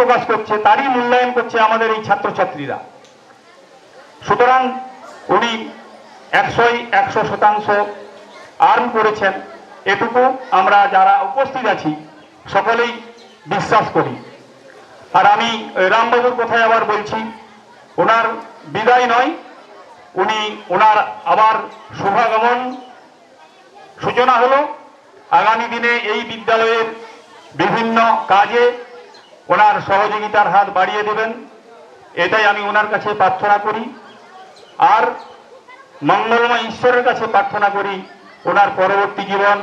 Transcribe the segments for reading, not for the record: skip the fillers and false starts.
প্রকাশ করছে, তারই মূল্যায়ন করছে আমাদের এই ছাত্রছাত্রীরা। সুতরাং উনি 100% আর্ন করেছেন, এটুকু আমরা যারা উপস্থিত আছি সকলেই বিশ্বাস করি। আর আমি রামবাবুর কথায় আবার বলছি, ওনার বিদায় নয়, ওনার আবার শুভাগমন সূচনা হলো। আগামী দিনে এই বিদ্যালয়ের বিভিন্ন কাজে ওনার সহযোগিতার হাত বাড়িয়ে দেবেন, এটাই আমি ওনার কাছে প্রার্থনা করি। আর মঙ্গলময় ঈশ্বরের কাছে প্রার্থনা করি ওনার পরবর্তী জীবন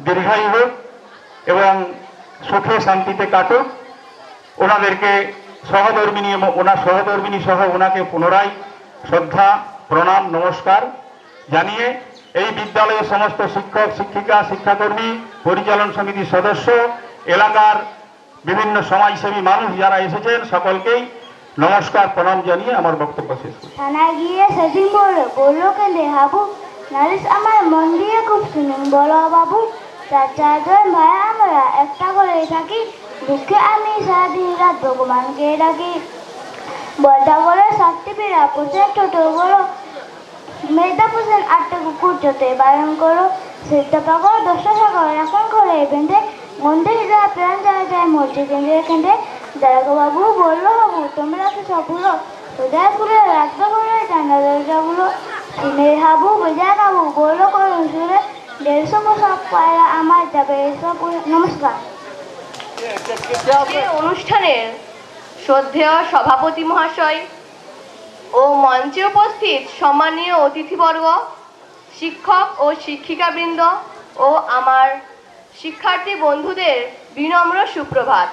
দীর্ঘায়ু হোক এবং সুখে শান্তিতে কাটুক। ওনাদেরকে ওনার সহধর্মিনী সহ ওনাকে পুনরায় শ্রদ্ধা, প্রণাম, নমস্কার জানিয়ে এই বিদ্যালয়ের সমস্ত শিক্ষক, শিক্ষিকা, শিক্ষাকর্মী, পরিচালন সমিতির সদস্য, এলাকার বিভিন্ন সমাজসেবী মানুষ যারা এসেছেন সকলকেই নমস্কার, প্রণাম জানিয়ে আমার বক্তব্য শেষ করি। থানায় গিয়ে সেদিন বললো কেঁদে হাবু, নালিশ আমার মন দিয়ে খুব শুনুন বলো বাবু। চারজন ভাই আমরা একটা করে থাকি, দুঃখে আমি সারাদিন রাত ভগবানকে ডাকি। বলটা বলে 7টি পিড়া পোষেন ছোট বড়, মেয়েটা পোষেন 8টা কুকুর যতে বারণ করো। সেটা পাগল 10টা সাগর এখন করে বেঁধে, মন্দে যা প্রাণ যায় যায় মরছে কেঁদে কেঁদে। দাঁড়াগো বাবু বললো হাবু, তোমরা কি সবগুলো সোজা করে রাখবে করে জানা দরজাগুলো। শুনে হাবু বোঝা গাবু বললো করুন সুরে, 150 পোশাক পায়রা আমার যাবে এসব। নমস্কার। অনুষ্ঠানের শ্রদ্ধেয় সভাপতি মহাশয় ও মঞ্চে উপস্থিত সম্মানীয় অতিথিবর্গ, শিক্ষক ও শিক্ষিকাবৃন্দ ও আমার শিক্ষার্থী বন্ধুদের বিনম্র সুপ্রভাত।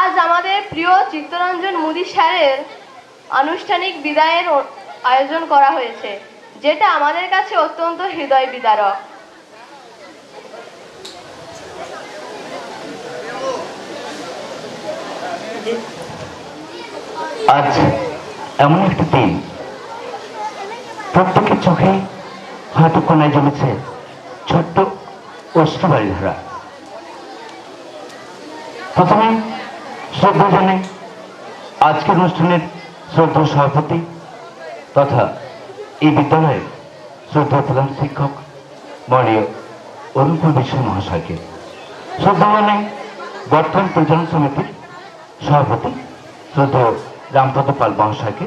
আজ আমাদের প্রিয় চিত্তরঞ্জন মুদি স্যারের আনুষ্ঠানিক বিদায়ের আয়োজন করা হয়েছে, যেটা আমাদের কাছে অত্যন্ত হৃদয় বিদারক। আজ এমন একটা দিন, প্রত্যেকের চোখে হয়তো কোনায় জমেছে ছোট্ট অশ্রুবাড়ি ধারা। প্রথমে শ্রদ্ধা জানাই আজকের অনুষ্ঠানের শ্রদ্ধা সভাপতি তথা এই বিদ্যালয়ের শ্রদ্ধা প্রধান শিক্ষক মাননীয় অনুকূল বিশ্বাস মহাশয়কে। শ্রদ্ধা জানাই বর্তমান পরিচালন সমিতির সভাপতি শ্রদ্ধা রামপদ পাল মহাশয়কে।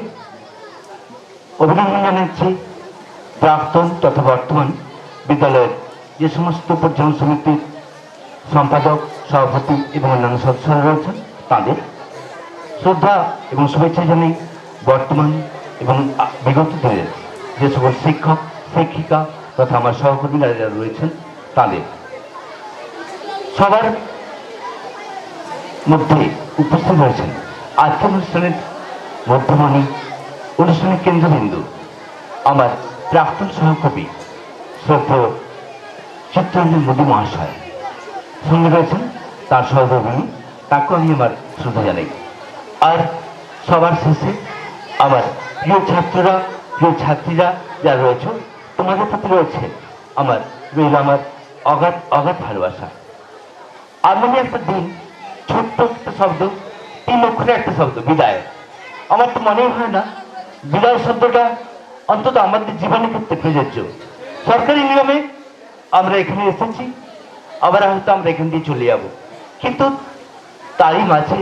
অভিনন্দন জানাচ্ছি প্রাক্তন তথা বর্তমান বিদ্যালয়ের যে সমস্ত পরিচালন সমিতির সম্পাদক, সভাপতি এবং অন্যান্য সদস্যরা রয়েছেন তাদের। শ্রদ্ধা এবং শুভেচ্ছা জানাই বর্তমান এবং বিগত দিনের যে সকল শিক্ষক, শিক্ষিকা তথা আমার সহকর্মীরা যারা রয়েছেন তাদের। সবার মধ্যে উপস্থিত রয়েছেন আজকের অনুষ্ঠানের মধ্যমণি, অনুষ্ঠানের কেন্দ্রবিন্দু আমার প্রাক্তন সহকবি শ্রদ্ধেয় চিত্তরঞ্জন মুদি মহাশয়। সঙ্গে রয়েছেন তার সহধর্মিনী, তাকেও আমি আমার শ্রদ্ধা জানাই। আর সবার শেষে আমার প্রিয় ছাত্ররা, প্রিয় ছাত্রীরা যারা রয়েছে, তোমাদের প্রতি রয়েছে আমার অগাধ অগাধ ভালোবাসা। এমনই একটা দিন, ছোট্ট একটা শব্দ, 3 অক্ষরের একটা শব্দ বিদায়। আমার তো মনেই হয় না বিদায় শব্দটা অন্তত আমাদের জীবনের ক্ষেত্রে প্রযোজ্য। সরকারি নিয়মে আমরা এখানে এসেছি, আবার হয়তো আমরা এখান দিয়ে চলে যাব, কিন্তু তারই মাঝে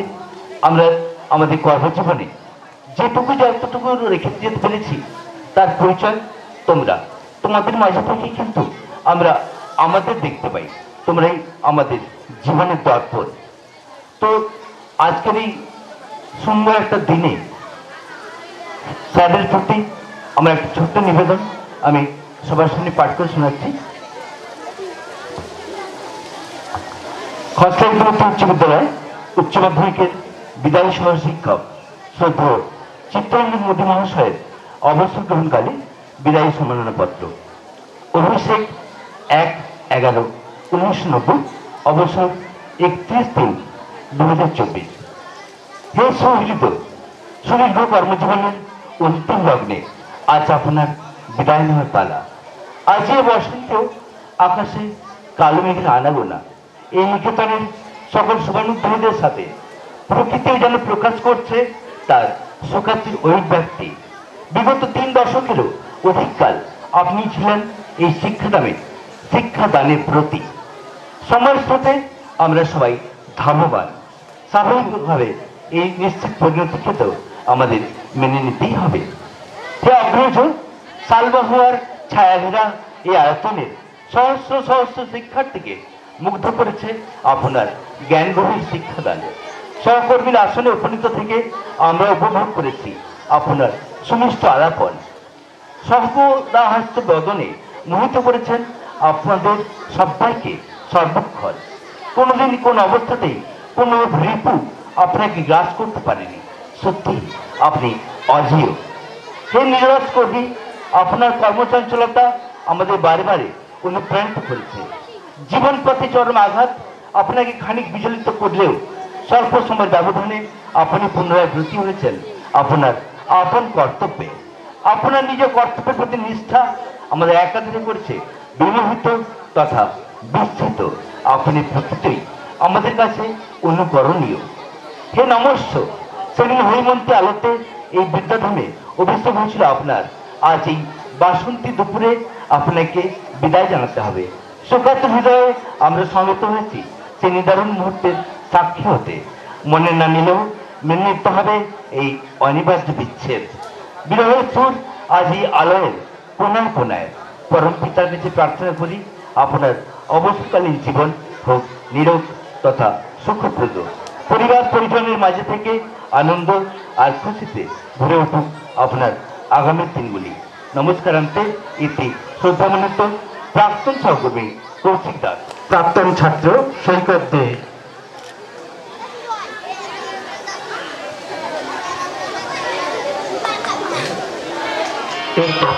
আমরা আমাদের কর্মজীবনে যেটুকু যতটুকু রেখে যেতে পেরেছি তার পরিচয় তোমরা। তোমাদের মাঝে থেকেই কিন্তু আমরা আমাদের দেখতে পাই, তোমরাই আমাদের জীবনের দর্পণ। তো আজকের এই সুন্দর একটা দিনে স্যারের প্রতি আমার একটা ছোট্ট নিবেদন আমি সবার সামনে পাঠ করে শোনাচ্ছি। খসড়া উচ্চ বিদ্যালয় উচ্চ মাধ্যমিকের বিদায়ী সহ শিক্ষক শ্রদ্ধেয় চিত্তরঞ্জন মুদি মহাশয়ের অবসর গ্রহণকালে বিদায়ী সম্মাননা পত্র। অভিষেক 1/11/1990, অবসর 31/3/2024। হে সুহৃদ, সুদীর্ঘ কর্মজীবনের অন্তিম লগ্নে আজ আপনার বিদায় নেওয়ার পালা। আজ এ বসন্তেও আকাশে কালো মেঘের আনাগোনা। এই নিকেতনের সকল শুভানুধ্যায়ীদের সাথে প্রকৃতিও যেন প্রকাশ করছে তার শোকাতুর অভিব্যক্তি। বিগত 3 দশকেরও অধিককাল আপনি ছিলেন এই শিক্ষাদানের প্রতি। সময়ের সাথে আমরা সবাই ধাবমান, স্বাভাবিকভাবে এই নিশ্চিত পরিণতিকে তো আমাদের মেনে নিতেই হবে। হে অগ্রজ, সালবাহুয়ার ছায়াঘেরা এই আয়তনের সহস্র সহস্র শিক্ষার্থীকে মুগ্ধ করেছে আপনার জ্ঞান গভীর শিক্ষাদান। সহকর্মীর আসনে উপনীত থেকে আমরা উপভোগ করেছি আপনার সুমিষ্ট আলাপন। সর্বদাহস্ত বদনে মোহিত করেছেন আপনাদের সবাইকে সর্বক্ষণ। কোনোদিন কোন অবস্থাতেই কোনো রিপু আপনাকে গ্রাস করতে পারেনি। সত্যি আপনি অজেয়। হে নিরজ কবি, আপনার কর্মচঞ্চলতা আমাদের বারে বারে অনুপ্রাণিত করেছে। জীবন পথে চরম আঘাত আপনাকে খানিক বিচলিত করলেও স্বল্প সময়ের ব্যবধানে আপনি পুনরায় ব্রতী হয়েছেন আপনার আপন কর্তব্যে। আপনার নিজের কর্তব্যের প্রতি নিষ্ঠা আমাদের একাধারে করেছে বিমোহিত তথা বিস্তৃত। আপনি প্রকৃতই আমাদের কাছে অনুকরণীয়। হে নমস্য, সেদিন হৈমন্তী আলোতে এই বিদ্যাধামে অভিষেক হয়েছিল আপনার। আজ এই বাসন্তী দুপুরে আপনাকে বিদায় জানাতে হবে। শোকাতুর হৃদয়ে আমরা সমবেত হয়েছি সেই নিদারুণ মুহূর্তের সাক্ষী হতে। মনে না নিলেও মেনে নিতে হবে এই অনিবার্য বিচ্ছেদ। বিরহের সুর আজ এই আলয়ের কোনায় কোনায়। পরম পিতার কাছে প্রার্থনা করি আপনার অবসরকালীন জীবন হোক নীরব তথা সুখপ্রদ। পরিবার পরিজনের মাঝে থেকে আনন্দ আর খুশিতে ভরে উঠুক আপনার আগামী দিনগুলি। নমস্কারান্তে ইতি শ্রদ্ধামনিত প্রাক্তন সহকর্মী কৌশিক দাস। প্রাক্তন ছাত্র সৈকত দে। এরপর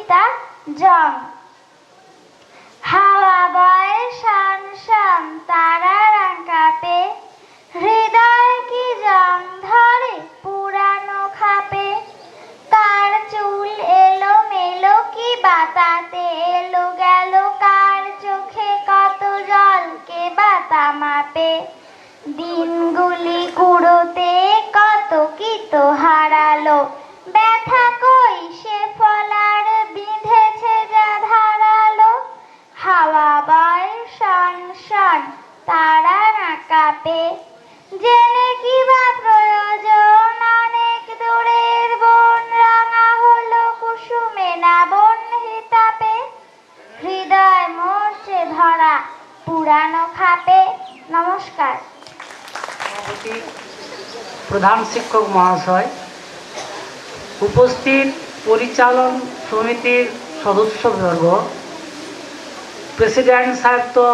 কবিতা জং। হাওয়া বয় শান শান তারারা কাঁপে, হৃদয় কি জং ধরে পুরানো খাপে। কার চুল এলো মেলো কি বাতাতে এলো গেল, কার চোখে কত জল কে বাতা মাপে। দিনগুলি কুড়োতে কত কি তো হারালো, ব্যথা কই সে ফলার বিঁধেছে যা ধারালো। হাওয়া বয় শন শন তারারা কাঁপে, জেনে কি বা প্রয়োজন অনেক দূরের বন, রাঙা হলো কুসুমে না বন হিতাপে। হৃদয় মরছে ধরা পুরানো খাপে। নমস্কার। সভাপতি, প্রধান শিক্ষক মহাশয়, উপস্থিত পরিচালন সমিতির সদস্যবর্গ, প্রেসিডেন্ট সাহেব তো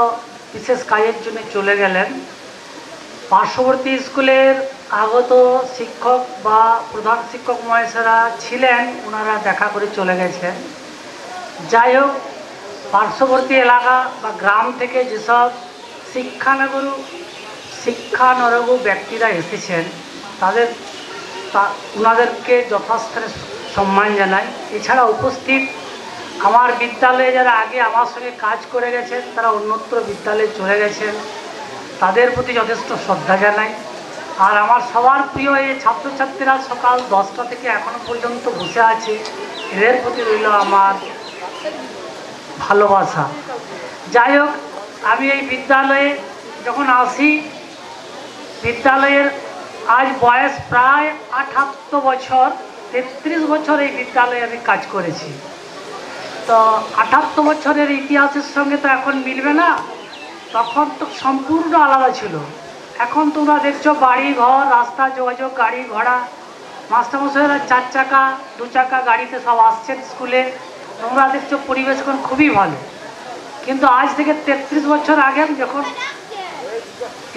বিশেষ কাজের জন্য চলে গেলেন। পার্শ্ববর্তী স্কুলের আগত শিক্ষক বা প্রধান শিক্ষক মহাশয়রা ছিলেন, ওনারা দেখা করে চলে গেছেন। যাই হোক, পার্শ্ববর্তী এলাকা বা গ্রাম থেকে যেসব শিক্ষানরগু ব্যক্তিরা এসেছেন ওনাদেরকে যথাস্থানে সম্মান জানাই। এছাড়া উপস্থিত আমার বিদ্যালয়ে যারা আগে আমার সঙ্গে কাজ করে গেছেন, তারা অন্যত্র বিদ্যালয়ে চলে গেছেন, তাদের প্রতি যথেষ্ট শ্রদ্ধা জানাই। আর আমার সবার প্রিয় এই ছাত্রছাত্রীরা সকাল 10টা থেকে এখনো পর্যন্ত বসে আছে, এদের প্রতি রইল আমার ভালোবাসা। যাই হোক, আমি এই বিদ্যালয়ে যখন আসি, বিদ্যালয়ের আজ বয়স প্রায় 78 বছর, 33 বছর এই বিদ্যালয়ে আমি কাজ করেছি। তো 78 বছরের ইতিহাসের সঙ্গে তো এখন মিলবে না, তখন তো সম্পূর্ণ আলাদা ছিল। এখন তোমরা দেখছো বাড়ি ঘর, রাস্তা যোগাযোগ, গাড়ি ঘোড়া, মাস্টারমশাইরা 4 চাকা 2 চাকা গাড়িতে সব আসছেন স্কুলে। তোমরা দেখছো পরিবেশ এখন খুবই ভালো। কিন্তু আজ থেকে 33 বছর আগে যখন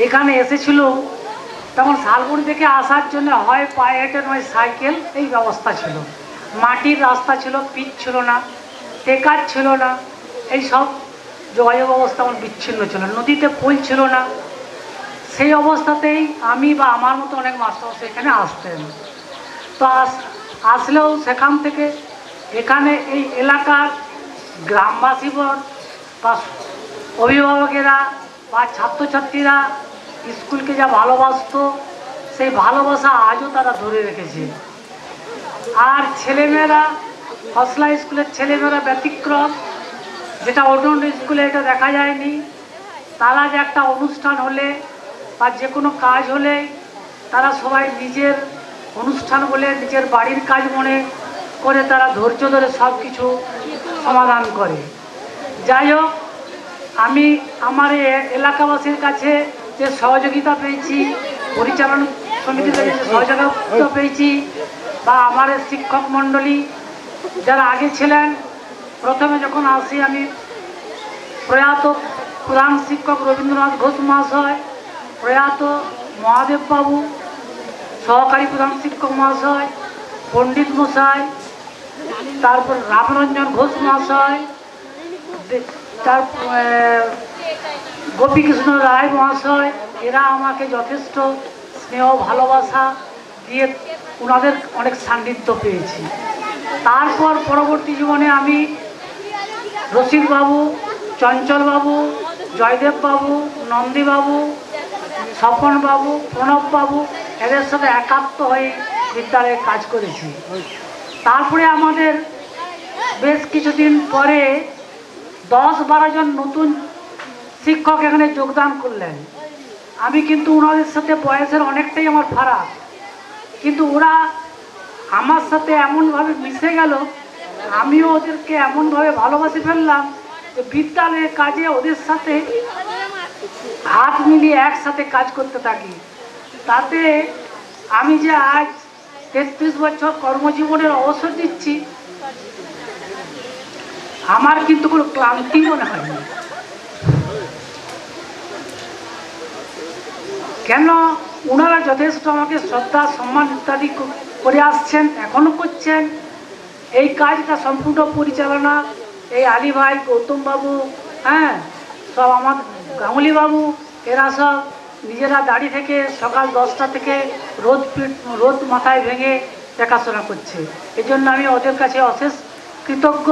এখানে এসেছিল, তখন শালবনি থেকে আসার জন্য হয় পায়ে হেঁটে নয় সাইকেল, এই ব্যবস্থা ছিল। মাটির রাস্তা ছিল, পিচ ছিল না, টেকার ছিল না, এই সব যোগাযোগ অবস্থা আমার বিচ্ছিন্ন ছিল, নদীতে পোল ছিল না। সেই অবস্থাতেই আমি বা আমার মতো অনেক মাস্টার সেখানে আসতেন। তো আসলেও সেখান থেকে এখানে এই এলাকার গ্রামবাসীগণ বা অভিভাবকেরা বা ছাত্রছাত্রীরা স্কুলকে যা ভালোবাসতো, সেই ভালোবাসা আজও তারা ধরে রেখেছে। আর ছেলেমেয়েরা, খসলা স্কুলের ছেলেমেয়েরা ব্যতিক্রম, যেটা অন্য স্কুলে এটা দেখা যায়নি। তারা যে একটা অনুষ্ঠান হলে বা যে কোনো কাজ হলে তারা সবাই নিজের অনুষ্ঠান বলে নিজের বাড়ির কাজ মনে করে তারা ধৈর্য ধরে সব কিছু সমাধান করে। যাই হোক, আমি আমার এলাকাবাসীর কাছে যে সহযোগিতা পেয়েছি, পরিচালনা সমিতির কাছে যে সহযোগিতা পেয়েছি, বা আমার শিক্ষক মণ্ডলী যারা আগে ছিলেন, প্রথমে যখন আসি আমি প্রয়াত প্রধান শিক্ষক রবীন্দ্রনাথ ঘোষ মহাশয়, প্রয়াত মহাদেব বাবু, সহকারী প্রধান শিক্ষক মহাশয়, পণ্ডিত মশাই, তারপর রামরঞ্জন ঘোষ মহাশয়, তারপর গোপীকৃষ্ণ রায় মহাশয়, এরা আমাকে যথেষ্ট স্নেহ ভালোবাসা দিয়ে ওনাদের অনেক সান্নিধ্য পেয়েছি। তারপর পরবর্তী জীবনে আমি রশিদবাবু, চঞ্চলবাবু, জয়দেববাবু, নন্দীবাবু, স্বপনবাবু, প্রণববাবু, এদের সাথে একাত্ম হয়ে বিদ্যালয়ে কাজ করেছি। তারপরে আমাদের বেশ কিছুদিন পরে 10-12 জন নতুন শিক্ষক এখানে যোগদান করলেন। আমি কিন্তু ওনাদের সাথে বয়সের অনেকটাই আমার ফারাক, কিন্তু ওরা আমার সাথে এমনভাবে মিশে গেল, আমিও ওদেরকে এমনভাবে ভালোবাসে ফেললাম যে বিদ্যালয়ের কাজে ওদের সাথে হাত মিলিয়ে একসাথে কাজ করতে থাকি। তাতে আমি যে আজ 33 বছর কর্মজীবনের অবসর দিচ্ছি, আমার কিন্তু কোনো ক্লান্তি মনে হয়নি। কেন? ওনারা যথেষ্ট আমাকে শ্রদ্ধা সম্মান ইত্যাদি করে আসছেন, এখনো করছেন। এই কাজটা সম্পূর্ণ পরিচালনা এই আলী ভাই, গৌতম বাবু, হ্যাঁ, সব আমার গাঙ্গুলি বাবু, এরা সব নিজেরা দাঁড়িয়ে থেকে সকাল 10টা থেকে রোদ মাথায় ভেঙে দেখাশোনা করছে। এই জন্য আমি ওদের কাছে অশেষ কৃতজ্ঞ।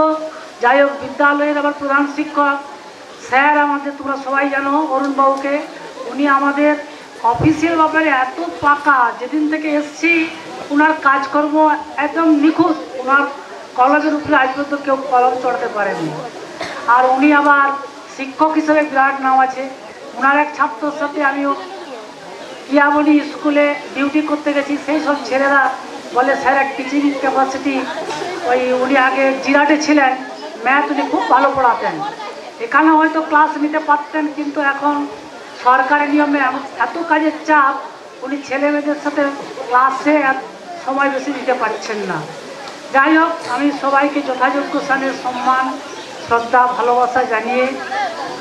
যাই হোক, বিদ্যালয়ের আবার প্রধান শিক্ষক স্যার আমাদের, তোমরা সবাই জানো অরুণবাবুকে, উনি আমাদের অফিসিয়াল ব্যাপারে এত পাকা, যেদিন থেকে এসছি ওনার কাজকর্ম একদম নিখুঁত, ওনার কলমের উপরে আজ পর্যন্ত কেউ কলম চড়াতে পারেনি। আর উনি আবার শিক্ষক হিসেবে বিরাট নাম আছে। ওনার এক ছাত্রর সাথে আমিও কিয়াবনি স্কুলে ডিউটি করতে গেছি, সেই সব ছেলেরা বলে স্যার এক টিচিং ক্যাপাসিটি, উনি আগে জিরাটে ছিলেন, ম্যাথ উনি খুব ভালো পড়াতেন, এখানে হয়তো ক্লাস নিতে পারতেন, কিন্তু এখন সরকারি নিয়মে এত কাজের চাপ, উনি ছেলে মেয়েদের সাথে ক্লাসে সময় বেশি দিতে পারছেন না। যাই হোক, আমি সবাইকে যথাযোগ্য স্থানের সম্মান, শ্রদ্ধা, ভালোবাসা জানিয়ে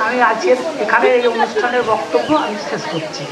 আমি আজকের এখানে এই অনুষ্ঠানের বক্তব্য আমি শেষ করছি।